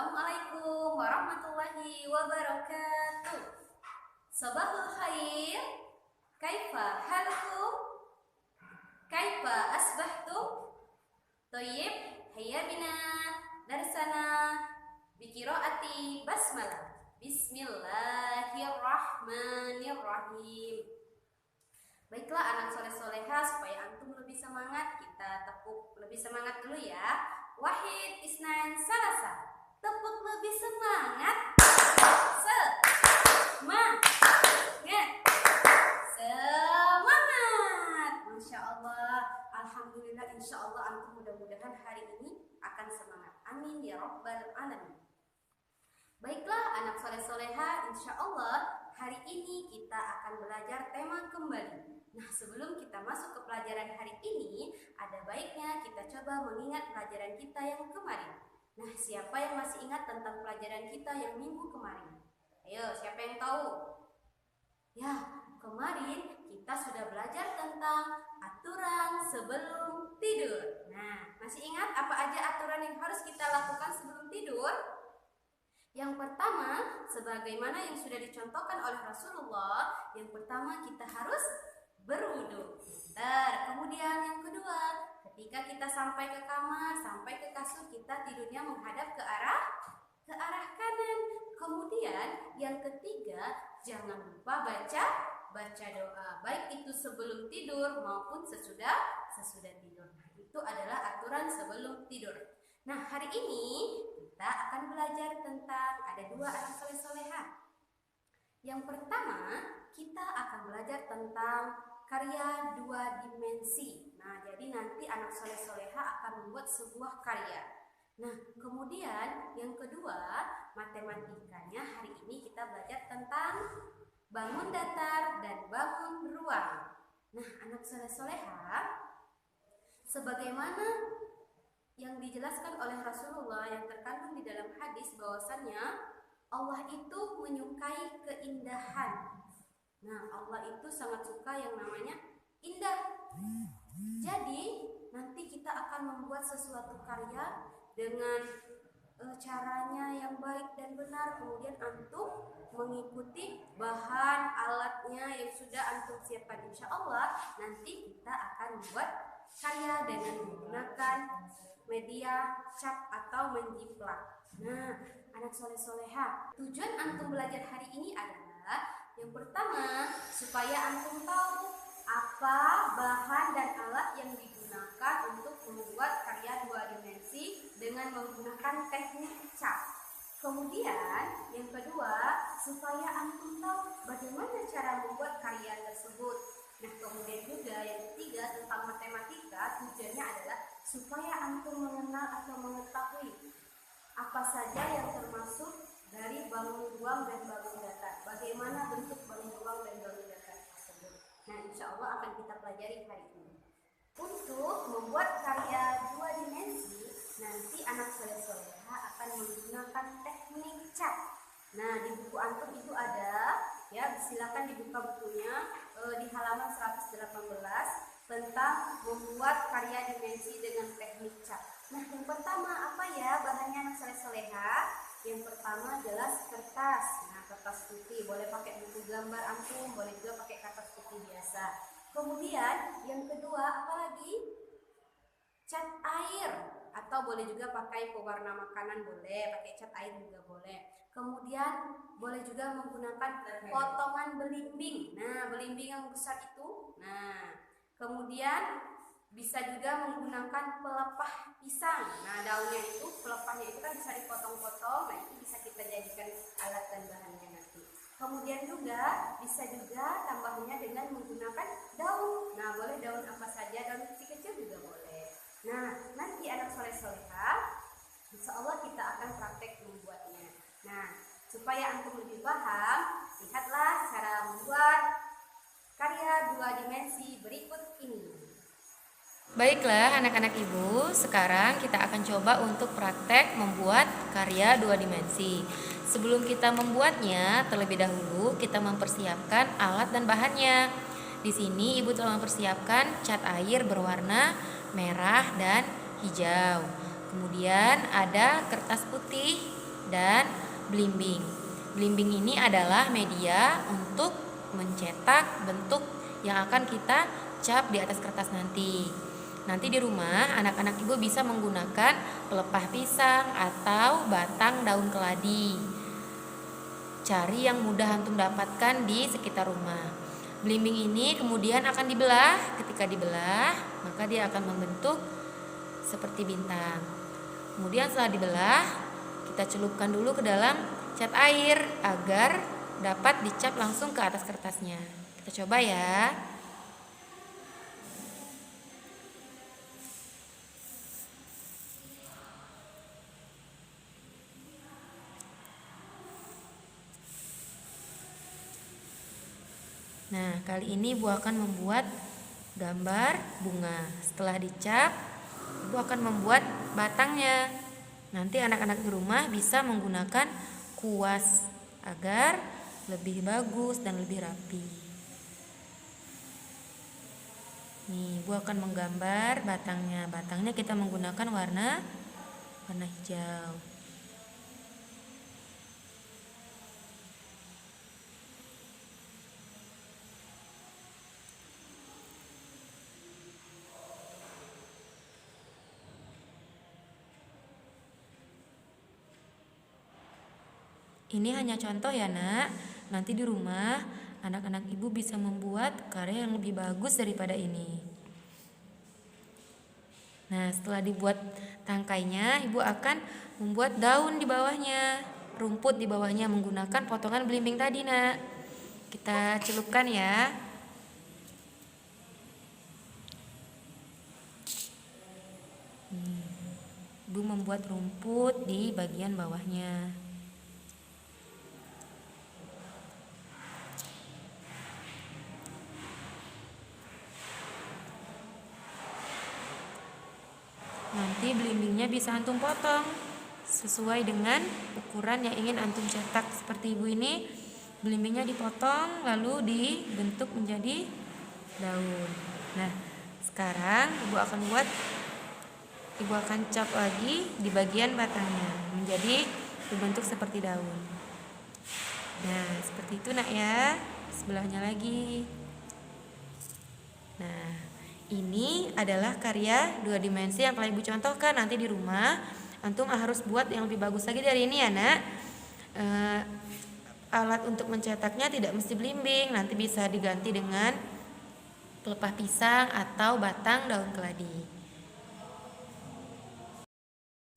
Assalamualaikum warahmatullahi wabarakatuh. Sabahul khair. Kaifa halukum? Kaifa asbahtum? Thayyib, hayya bina darsana biqiraati basmalah. Bismillahirrahmanirrahim. Baiklah anak soleh-soleha, supaya antum lebih semangat, kita tepuk lebih semangat dulu ya. Wahid, isnan, salasa. Tepuk lebih semangat. Semangat. Semangat. Masya Allah. Alhamdulillah, insya Allah antum mudah-mudahan hari ini akan semangat. Amin ya rabbal alamin. Baiklah anak soleh-soleha, insya Allah hari ini kita akan belajar tema kembali. Nah, sebelum kita masuk ke pelajaran hari ini, ada baiknya kita coba mengingat pelajaran kita yang kemarin. Nah, siapa yang masih ingat tentang pelajaran kita yang minggu kemarin? Ayo, siapa yang tahu? Ya, kemarin kita sudah belajar tentang aturan sebelum tidur. Nah, masih ingat apa aja aturan yang harus kita lakukan sebelum tidur? Yang pertama, sebagaimana yang sudah dicontohkan oleh Rasulullah, yang pertama kita harus berwudu. Kemudian yang kedua, ketika kita sampai ke kamar, sampai ke kasur, kita tidurnya menghadap ke arah kanan. Kemudian yang ketiga, jangan lupa baca doa, baik itu sebelum tidur maupun sesudah tidur. Nah, itu adalah aturan sebelum tidur. Nah, hari ini kita akan belajar tentang ada dua anak soleh-soleha. Yang pertama, kita akan belajar tentang karya dua dimensi. Nah, jadi nanti anak soleh-soleha akan membuat sebuah karya. Nah, kemudian yang kedua, matematikanya hari ini kita belajar tentang bangun datar dan bangun ruang. Nah, anak soleh-soleha, sebagaimana yang dijelaskan oleh Rasulullah yang terkandung di dalam hadis bahwasannya Allah itu menyukai keindahan. Nah, Allah itu sangat suka yang namanya indah. Jadi nanti kita akan membuat sesuatu karya dengan caranya yang baik dan benar. Kemudian antum mengikuti bahan alatnya yang sudah antum siapkan. Insya Allah nanti kita akan membuat karya dengan menggunakan media cat atau menjiplak. Nah, anak soleh-soleha, tujuan antum belajar hari ini adalah yang pertama, supaya antum tahu apa bahan dan alat yang digunakan untuk membuat karya dua dimensi dengan menggunakan teknik cat. Kemudian yang kedua, supaya antum tahu bagaimana cara membuat karya tersebut. Nah, kemudian juga yang ketiga tentang matematika, tujuannya adalah supaya antum mengenal atau mengetahui apa saja yang termasuk dari bangun ruang dan bangun datar. Bagaimana bentuk bangun ruang dan bangun datar tersebut. Nah, insya Allah akan kita pelajari hari ini. Untuk membuat karya dua dimensi, nanti anak soleh-soleha akan menggunakan teknik cat. Nah, di buku antum itu ada, ya, silakan dibuka bukunya di halaman 118 tentang membuat karya dimensi dengan teknik cat. Nah, yang pertama apa ya bahannya anak soleh-soleha? Yang pertama jelas kertas. Nah, kertas putih, boleh pakai buku gambar antum, boleh juga pakai kertas putih biasa. Kemudian yang kedua apa lagi? Cat air, atau boleh juga pakai pewarna makanan, boleh pakai cat air juga boleh. Kemudian boleh juga menggunakan potongan belimbing. Nah, belimbing yang besar itu. Nah, kemudian bisa juga menggunakan pelepah pisang. Nah, daunnya itu, pelepahnya itu kan bisa dipotong-potong. Nah, itu bisa kita jadikan alat dan bahannya nanti. Kemudian juga bisa juga tambahnya dengan menggunakan daun. Nah, boleh daun apa saja, daun kecil-kecil juga boleh. Nah, nanti anak soleh-soleha, insya Allah kita akan praktek membuatnya. Nah, supaya antum lebih paham, lihatlah cara membuat karya dua dimensi berikut ini. Baiklah anak-anak ibu, sekarang kita akan coba untuk praktek membuat karya dua dimensi. Sebelum kita membuatnya, terlebih dahulu kita mempersiapkan alat dan bahannya. Di sini ibu telah mempersiapkan cat air berwarna merah dan hijau. Kemudian ada kertas putih dan belimbing. Belimbing ini adalah media untuk mencetak bentuk yang akan kita cap di atas kertas nanti. Nanti di rumah anak-anak ibu bisa menggunakan pelepah pisang atau batang daun keladi. Cari yang mudah antum dapatkan di sekitar rumah. Belimbing ini kemudian akan dibelah. Ketika dibelah, maka dia akan membentuk seperti bintang. Kemudian setelah dibelah, kita celupkan dulu ke dalam cat air agar dapat dicap langsung ke atas kertasnya. Kita coba ya. Nah, kali ini Ibu akan membuat gambar bunga. Setelah dicap, Ibu akan membuat batangnya. Nanti anak-anak di rumah bisa menggunakan kuas agar lebih bagus dan lebih rapi. Nih, Ibu akan menggambar batangnya. Batangnya kita menggunakan warna hijau. Ini hanya contoh ya nak. Nanti di rumah anak-anak ibu bisa membuat karya yang lebih bagus daripada ini. Nah, setelah dibuat tangkainya, ibu akan membuat daun di bawahnya, rumput di bawahnya menggunakan potongan belimbing tadi nak. Kita celupkan ya. Ibu membuat rumput di bagian bawahnya. Nanti belimbingnya bisa antum potong sesuai dengan ukuran yang ingin antum cetak. Seperti ibu ini, belimbingnya dipotong lalu dibentuk menjadi daun. Nah, sekarang ibu akan cap lagi di bagian batangnya menjadi dibentuk seperti daun. Nah, seperti itu nak ya. Sebelahnya lagi. Nah, ini adalah karya 2 dimensi yang telah ibu contohkan. Nanti di rumah antum harus buat yang lebih bagus lagi dari ini ya nak. Alat untuk mencetaknya tidak mesti belimbing, nanti bisa diganti dengan pelepah pisang atau batang daun keladi.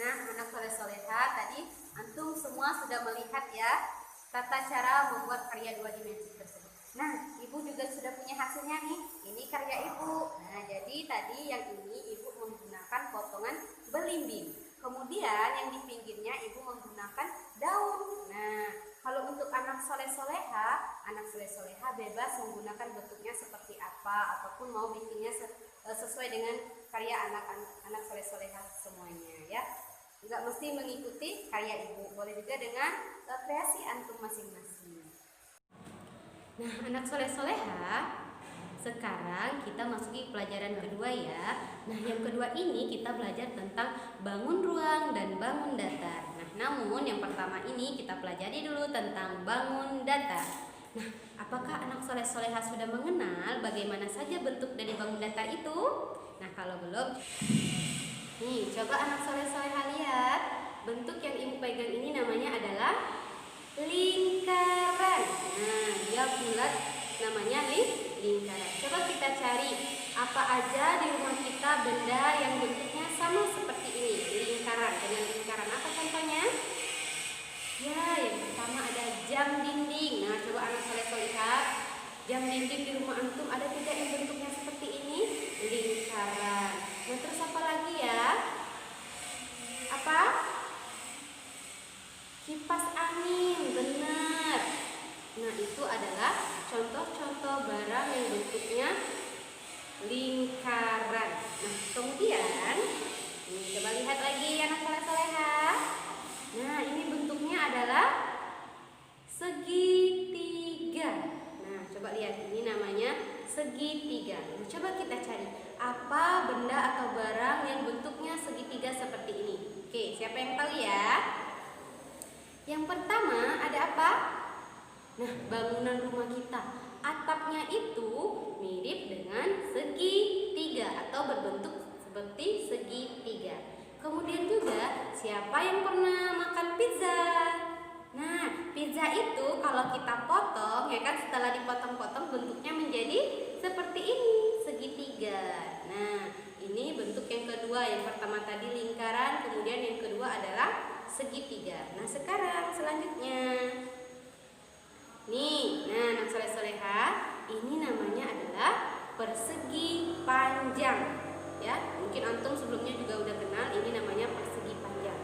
Nah, anak soleh-soleha, tadi antum semua sudah melihat ya tata cara membuat karya 2 dimensi tersebut. Nah, ibu juga sudah punya hasilnya nih. Ini karya ibu. Nah, jadi tadi yang ini ibu menggunakan potongan belimbing. Kemudian yang di pinggirnya ibu menggunakan daun. Nah, kalau untuk anak soleh-soleha bebas menggunakan bentuknya seperti apa ataupun mau bikinnya sesuai dengan karya anak soleh-soleha semuanya ya. Enggak mesti mengikuti karya ibu, boleh juga dengan kreasi antum masing-masing. Nah, anak soleh-soleha, sekarang kita masuki pelajaran kedua ya. Nah, yang kedua ini kita belajar tentang bangun ruang dan bangun datar. Nah, namun yang pertama ini kita pelajari dulu tentang bangun datar. Nah, apakah anak soleh-soleha sudah mengenal bagaimana saja bentuk dari bangun datar itu? Nah, kalau belum, nih coba anak soleh-soleha lihat. Bentuk yang ibu pegang ini namanya adalah lingkaran. Nah, dia bulat, namanya lingkaran. Coba kita cari apa aja di rumah kita benda yang bentuknya sama seperti ini, lingkaran. Dengan lingkaran apa contohnya? Ya, yang pertama ada jam dinding. Nah, coba anak soleh lihat. Jam dinding di rumah antum ada tidak yang bentuknya seperti ini? Lingkaran. Nah, terus apa lagi ya? Apa? Kipas angin, benar. Nah, itu adalah contoh-contoh barang yang bentuknya lingkaran. Nah, kemudian coba lihat lagi anak soleh-soleha. Nah, ini bentuknya adalah segitiga. Nah, coba lihat, ini namanya segitiga. Nah, coba kita cari apa benda atau barang yang bentuknya segitiga seperti ini. Oke, siapa yang tahu ya? Nah, bangunan rumah kita, atapnya itu mirip dengan segitiga atau berbentuk seperti segitiga. Kemudian juga, siapa yang pernah makan pizza? Nah, pizza itu kalau kita potong, ya kan, setelah dipotong-potong bentuknya menjadi seperti ini, segitiga. Nah, ini bentuk yang kedua. Yang pertama tadi lingkaran, kemudian yang kedua adalah segitiga. Nah, sekarang selanjutnya, nih, nah anak soleh-soleha, ini namanya adalah persegi panjang. Ya, mungkin antum sebelumnya juga udah kenal, ini namanya persegi panjang.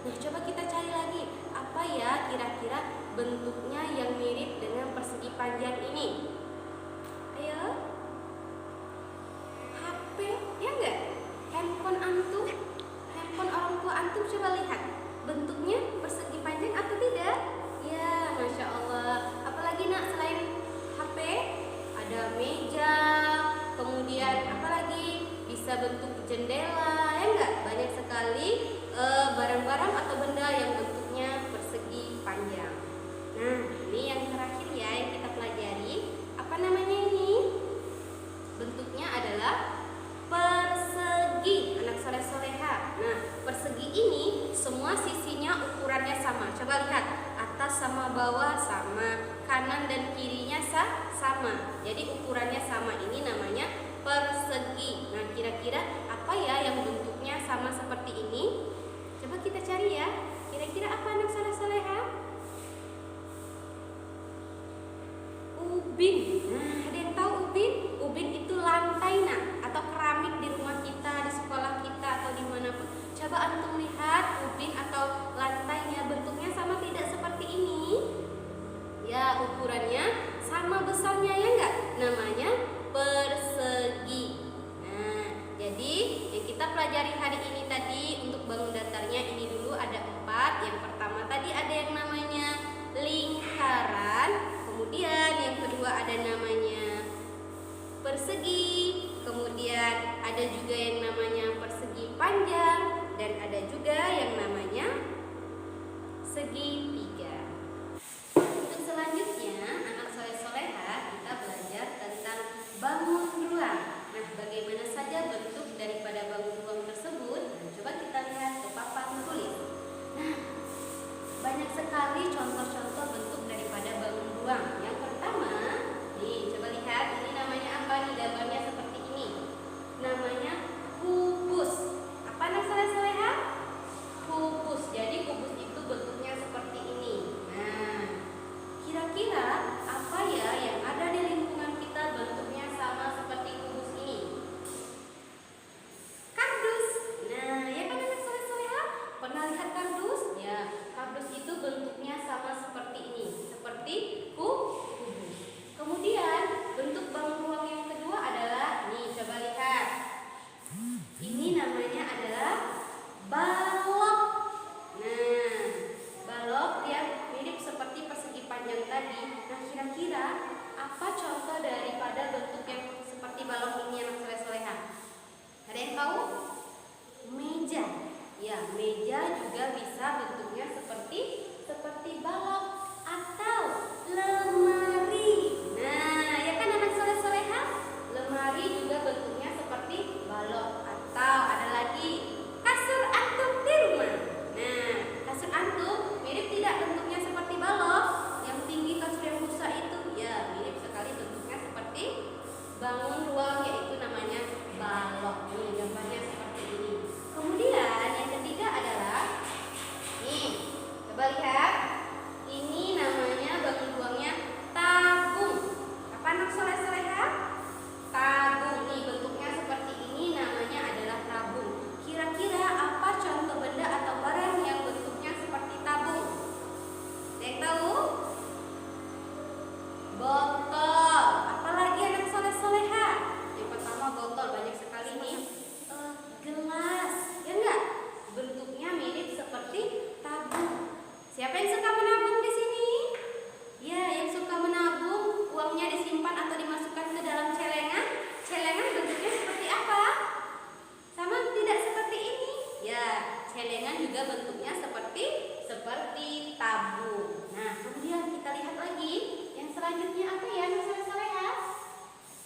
Nah, coba kita cari lagi, apa ya kira-kira bentuknya yang mirip dengan persegi panjang ini? Ayo. HP, ya enggak? Handphone antum, handphone orang tua antum, coba lihat. Bentuknya persegi panjang atau tidak? Ya, Masya Allah. Apalagi nak selain HP? Ada meja, kemudian apalagi? Bisa bentuk jendela, ya enggak? Banyak sekali barang-barang atau benda yang bentuknya persegi panjang. Nah, ini yang terakhir ya yang kita pelajari. Apa namanya ini? Bentuknya adalah persegi, anak soleh-soleha. Nah, persegi ini semua sisinya ukurannya sama. Coba lihat, atas sama bawah sama, kanan dan kirinya sama. Jadi ukurannya sama, ini namanya persegi. Nah, kira-kira apa ya yang bentuknya sama seperti ini? Coba kita cari ya. Kira-kira apa anak soleh-soleha? Ubin. Nah, ada yang tahu ubin? Ubin itu lantai nak, atau keramik di rumah kita, di sekolah kita, atau dimanapun. Coba antum lihat ubin atau lantainya bentuknya sama tidak seperti ini? Ya, ukurannya sama besarnya, ya enggak? Namanya persegi. Nah, jadi yang kita pelajari hari ini tadi untuk bangun datarnya ini dulu ada 4. Yang pertama tadi ada yang namanya lingkaran, kemudian yang kedua ada namanya persegi, kemudian ada juga yang namanya persegi panjang, dan ada juga yang namanya segitiga. Untuk selanjutnya, anak soleh-soleha, kita belajar tentang bangun ruang. Nah, bagaimana saja bentuk daripada bangun ruang tersebut? Nah, coba kita lihat ke papan tulis. Nah, banyak sekali contoh-contoh bentuk daripada bangun ruang. Yang pertama, nih coba lihat, ini namanya apa nih, gambarnya seperti ini. Namanya kubus. Apa anak soleh-soleha? Kubus. Jadi kubus itu bentuknya seperti ini. Nah, kira-kira apa ya yang ada di lingkungan kita bentuknya sama seperti kubus ini? Kardus. Nah, ya kan anak soleh-soleha? Pernah lihat kardus? Ya, kardus itu bentuknya sama seperti ini, seperti kubus. Kemudian bentuk bangun ruang yang kedua adalah, nih coba lihat. Ini namanya adalah balok. Nah, balok dia mirip seperti persegi panjang tadi. Nah, kira-kira apa contoh daripada bentuk yang seperti balok ini anak soleh-soleha? Ada yang tahu? Meja. Ya, meja juga bisa bentuknya seperti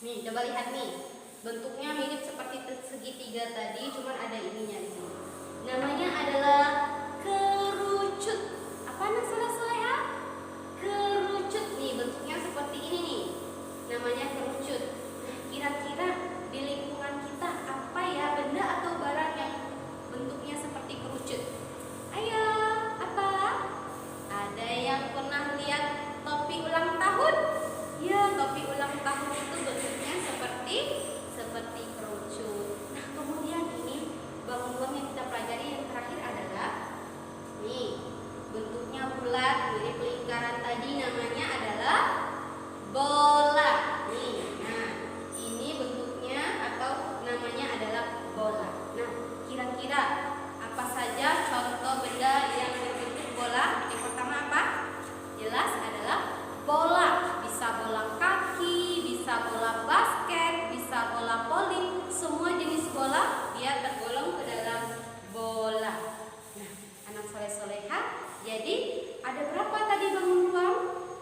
Nih, coba lihat nih. Bentuknya mirip seperti segitiga tadi, cuman ada ininya di sini. Namanya adalah kerucut. Apa anak soleh-soleha? Kerucut nih, bentuknya seperti ini nih. Namanya kerucut. Nah, kira-kira di lingkungan kita apa ya benda atau barang yang bentuknya seperti kerucut? Ayo, apa? Ada yang pernah lihat topi ulang tahun? Ya, topi ulang tahun itu bentuknya seperti kerucut. Nah, kemudian ini bangun-bangun yang kita pelajari yang terakhir adalah nih, bentuknya bulat mirip lingkaran tadi, namanya adalah bola. Nih, nah ini bentuknya atau namanya adalah bola. Nah, kira-kira apa saja contoh benda yang berbentuk bola? Yang pertama apa? Jelas adalah bola. Bisa bola kaki, bisa bola basket, bisa bola voli. Semua jenis bola dia tergolong ke dalam bola. Nah, anak soleh-soleha, jadi ada berapa tadi bangun ruang?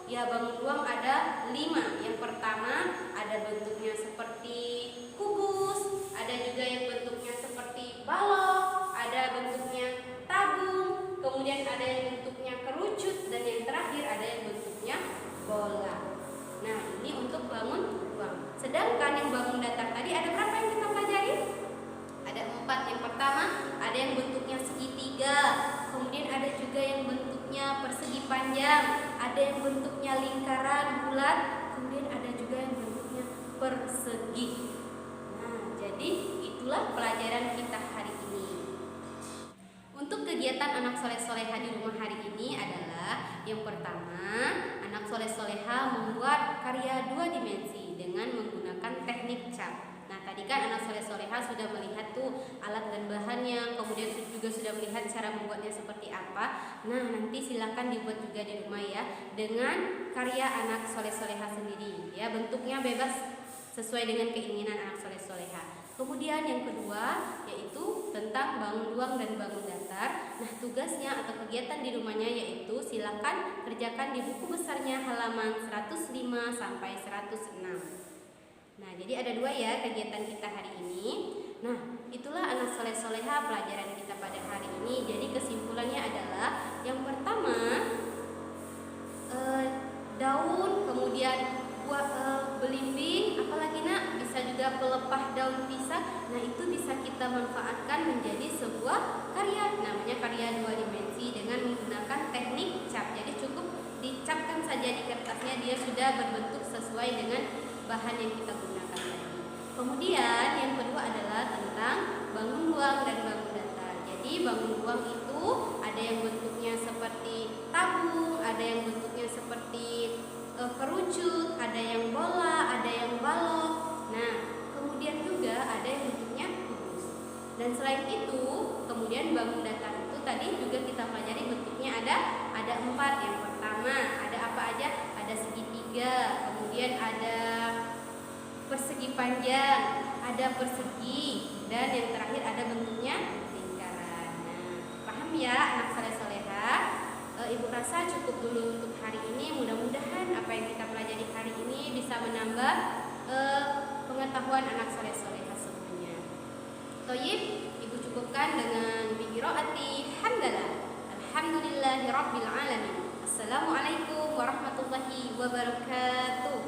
Ya, bangun ruang ada 5. Yang pertama ada bentuknya seperti kubus, ada juga yang bentuknya seperti balok, ada bentuknya tabung, kemudian ada yang bentuknya kerucut, dan yang terakhir ada yang bentuknya bola. Nah, ini untuk bangun ruang. Sedangkan yang bangun datar tadi ada berapa yang kita pelajari? Ada 4. Yang pertama ada yang bentuknya segitiga, kemudian ada juga yang bentuknya persegi panjang, ada yang bentuknya lingkaran bulat, kemudian ada juga yang bentuknya persegi. Nah, jadi itulah pelajaran kita hari ini. Untuk kegiatan anak soleh-soleha di rumah hari ini adalah yang pertama, anak soleh-soleha membuat karya 2 dimensi dengan menggunakan teknik cap. Nah, tadi kan anak soleh-soleha sudah melihat tuh alat dan bahannya, kemudian juga sudah melihat cara membuatnya seperti apa. Nah, nanti silakan dibuat juga di rumah ya, dengan karya anak soleh-soleha sendiri. Ya, bentuknya bebas sesuai dengan keinginan anak soleh-soleha. Kemudian yang kedua yaitu tentang bangun ruang dan bangun datar. Nah, tugasnya atau kegiatan di rumahnya yaitu silakan kerjakan di buku besarnya halaman 105 sampai 106. Nah, jadi ada 2 ya kegiatan kita hari ini. Nah, itulah anak soleh-soleha pelajaran kita pada hari ini. Jadi kesimpulannya adalah yang pertama daun, kemudian belimbing, apalagi nak, bisa juga pelepah daun pisang. Nah, itu bisa kita manfaatkan menjadi sebuah karya, namanya karya 2 dimensi dengan menggunakan teknik cap. Jadi cukup dicapkan saja di kertasnya, dia sudah berbentuk sesuai dengan bahan yang kita gunakan tadi. Kemudian yang kedua adalah tentang bangun ruang dan bangun datar. Jadi bangun ruang itu ada yang bentuknya seperti tabung, ada yang bentuknya seperti kerucut, ada yang bola, ada yang balok. Nah, kemudian juga ada yang bentuknya kubus. Dan selain itu, kemudian bangun datar itu tadi juga kita pelajari bentuknya ada 4. Yang pertama ada apa aja? Ada segitiga, kemudian ada persegi panjang, ada persegi, dan yang terakhir ada bentuknya lingkaran. Nah, paham ya anak soleh-soleha? Ibu rasa cukup dulu untuk hari ini. Mudah-mudahan apa yang kita pelajari hari ini bisa menambah pengetahuan anak soleh-soleha semuanya. Toyib, ibu cukupkan dengan biqiraati hamdalah. Alhamdulillahirabbil alamin. Assalamualaikum warahmatullahi wabarakatuh.